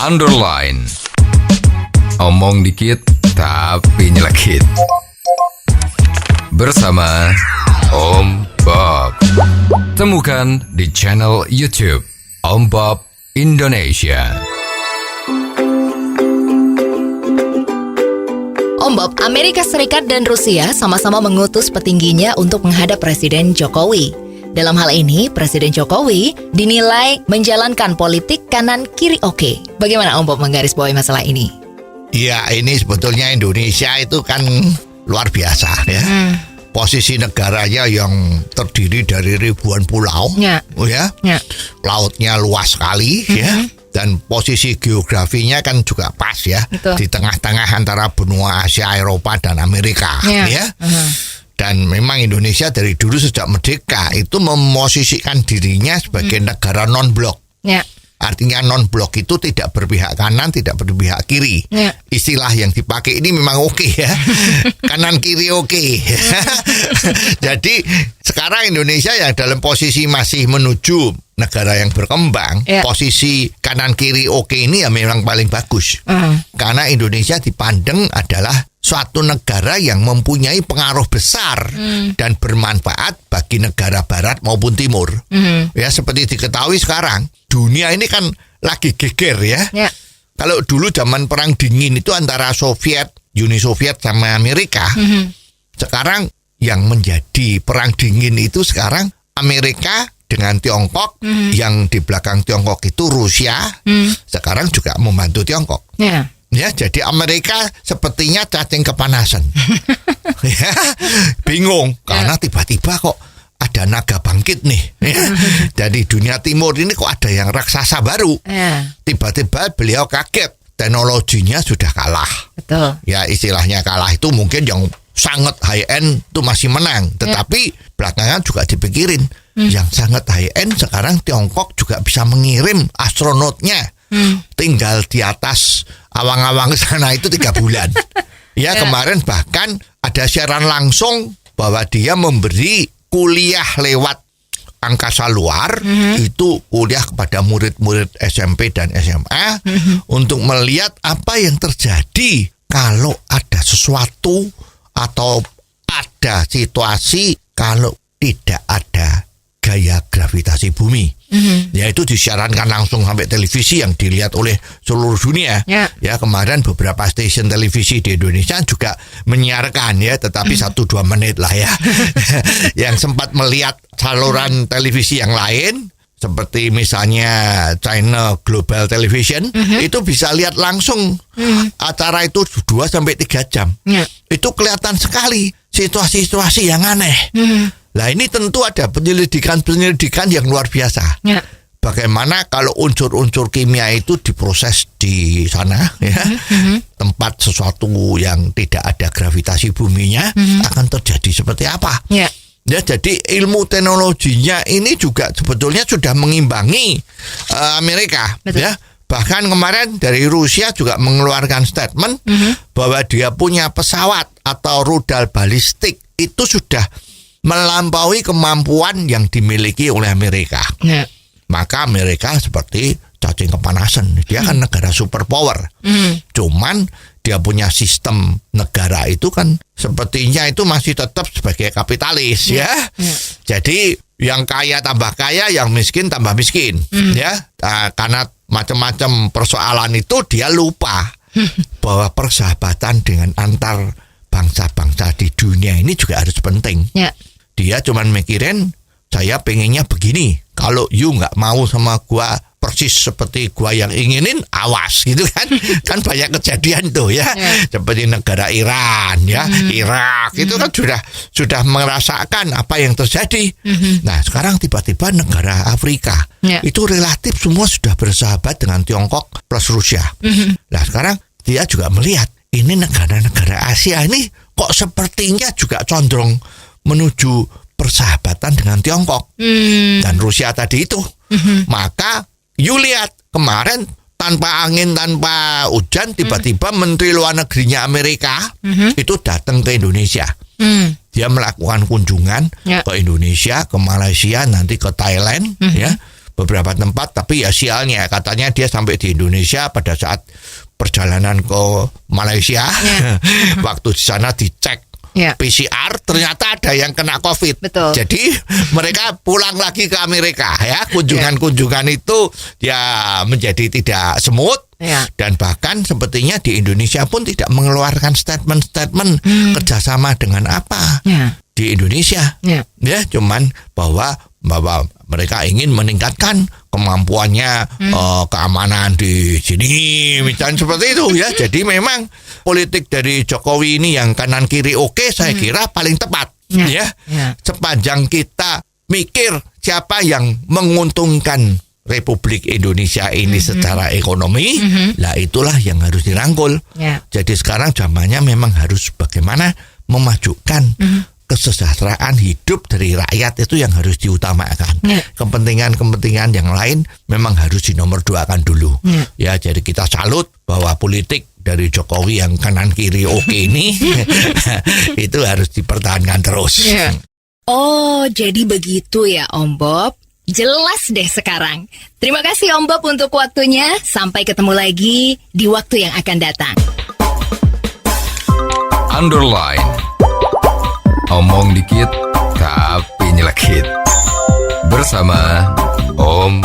underline. Omong dikit tapi nyelekit. Bersama Om Bob. Temukan di channel YouTube Om Bob Indonesia. Om Bob, Amerika Serikat dan Rusia sama-sama mengutus petingginya untuk menghadap Presiden Jokowi. Dalam hal ini, Presiden Jokowi dinilai menjalankan politik kanan kiri oke. Bagaimana Om Bob menggarisbawahi masalah ini? Ya, ini sebetulnya Indonesia itu kan luar biasa ya. Posisi negaranya yang terdiri dari ribuan pulau, Ya. Lautnya luas sekali ya. Dan posisi geografinya kan juga pas ya. Betul. Di tengah-tengah antara benua Asia, Eropa, dan Amerika ya. Dan memang Indonesia dari dulu sejak merdeka itu memosisikan dirinya sebagai negara non-blok. Ya. Artinya non-blok itu tidak berpihak kanan, tidak berpihak kiri. Ya. Istilah yang dipakai ini memang oke ya. Kanan kiri oke. Jadi sekarang Indonesia yang dalam posisi masih menuju negara yang berkembang, posisi kanan kiri oke ini ya memang paling bagus. Karena Indonesia dipandang adalah suatu negara yang mempunyai pengaruh besar dan bermanfaat bagi negara barat maupun timur. Ya, seperti diketahui sekarang dunia ini kan lagi geger ya. Kalau dulu zaman perang dingin itu antara Uni Soviet sama Amerika. Sekarang yang menjadi perang dingin itu sekarang Amerika dengan Tiongkok, yang di belakang Tiongkok itu Rusia, sekarang juga membantu Tiongkok. Ya, jadi Amerika sepertinya cacing kepanasan. Ya, bingung karena tiba-tiba kok ada naga bangkit nih. Ya. Dari dunia timur ini kok ada yang raksasa baru. Tiba-tiba beliau kaget, teknologinya sudah kalah. Betul. Ya, istilahnya kalah itu mungkin yang sangat high end itu masih menang, tetapi belakangan juga dipikirin yang sangat high end sekarang Tiongkok juga bisa mengirim astronotnya. Tinggal di atas awang-awang sana itu 3 bulan. Ya, kemarin bahkan ada siaran langsung bahwa dia memberi kuliah lewat angkasa luar, itu kuliah kepada murid-murid SMP dan SMA untuk melihat apa yang terjadi kalau ada sesuatu atau ada situasi kalau tidak ada gaya gravitasi bumi. Ya, itu disiarankan langsung sampai televisi yang dilihat oleh seluruh dunia. Ya, kemarin beberapa stasiun televisi di Indonesia juga menyiarkan ya, tetapi 1-2 menit lah ya. Yang sempat melihat saluran televisi yang lain seperti misalnya China Global Television, itu bisa lihat langsung acara itu 2-3 jam. Itu kelihatan sekali situasi-situasi yang aneh. Nah, ini tentu ada penyelidikan yang luar biasa. Bagaimana kalau unsur-unsur kimia itu diproses di sana, ya, tempat sesuatu yang tidak ada gravitasi buminya akan terjadi seperti apa? Ya, jadi ilmu teknologinya ini juga sebetulnya sudah mengimbangi Amerika. Ya. Bahkan kemarin dari Rusia juga mengeluarkan statement bahwa dia punya pesawat atau rudal balistik itu sudah melampaui kemampuan yang dimiliki oleh Amerika. Maka Amerika seperti cacing kepanasan. Dia kan negara superpower. Cuman dia punya sistem negara itu kan sepertinya itu masih tetap sebagai kapitalis ya. Jadi yang kaya tambah kaya, yang miskin tambah miskin. Ya, karena macam-macam persoalan itu dia lupa bahwa persahabatan dengan antar bangsa-bangsa di dunia ini juga harus penting. Dia cuman mikirin saya pengennya begini. Kalau you nggak mau sama gua persis seperti gua yang inginin, awas gitu kan. Kan banyak kejadian tuh ya. Seperti negara Iran ya, Irak itu kan sudah merasakan apa yang terjadi. Nah, sekarang tiba-tiba negara Afrika itu relatif semua sudah bersahabat dengan Tiongkok plus Rusia. Nah, sekarang dia juga melihat ini negara-negara Asia ini kok sepertinya juga condong menuju persahabatan dengan Tiongkok dan Rusia tadi itu. Maka you lihat kemarin tanpa angin, tanpa hujan, tiba-tiba Menteri Luar Negerinya Amerika itu datang ke Indonesia. Dia melakukan kunjungan ke Indonesia, ke Malaysia, nanti ke Thailand, ya. beberapa tempat, tapi ya sialnya katanya dia sampai di Indonesia pada saat perjalanan ke Malaysia. Waktu di sana dicek PCR, ternyata ada yang kena COVID. Betul. Jadi mereka pulang lagi ke Amerika ya. Kunjungan-kunjungan itu ya menjadi tidak smooth. Dan bahkan sepertinya di Indonesia pun tidak mengeluarkan statement-statement kerjasama dengan apa di Indonesia. Ya, cuman bahwa mereka ingin meningkatkan kemampuannya keamanan di sini, misalnya seperti itu ya. Jadi memang politik dari Jokowi ini yang kanan kiri oke, saya kira paling tepat ya. Sepanjang kita mikir siapa yang menguntungkan Republik Indonesia ini secara ekonomi, lah itulah yang harus dirangkul. Jadi sekarang zamannya memang harus bagaimana memajukan kesejahteraan hidup dari rakyat, itu yang harus diutamakan. Kepentingan-kepentingan yang lain memang harus dinomorduakan dulu. Ya, jadi kita salut bahwa politik dari Jokowi yang kanan kiri oke ini itu harus dipertahankan terus. Oh, jadi begitu ya Om Bob. Jelas deh sekarang. Terima kasih Om Bob untuk waktunya. Sampai ketemu lagi di waktu yang akan datang. Underline. Omong dikit tapi nyelekit. Bersama Om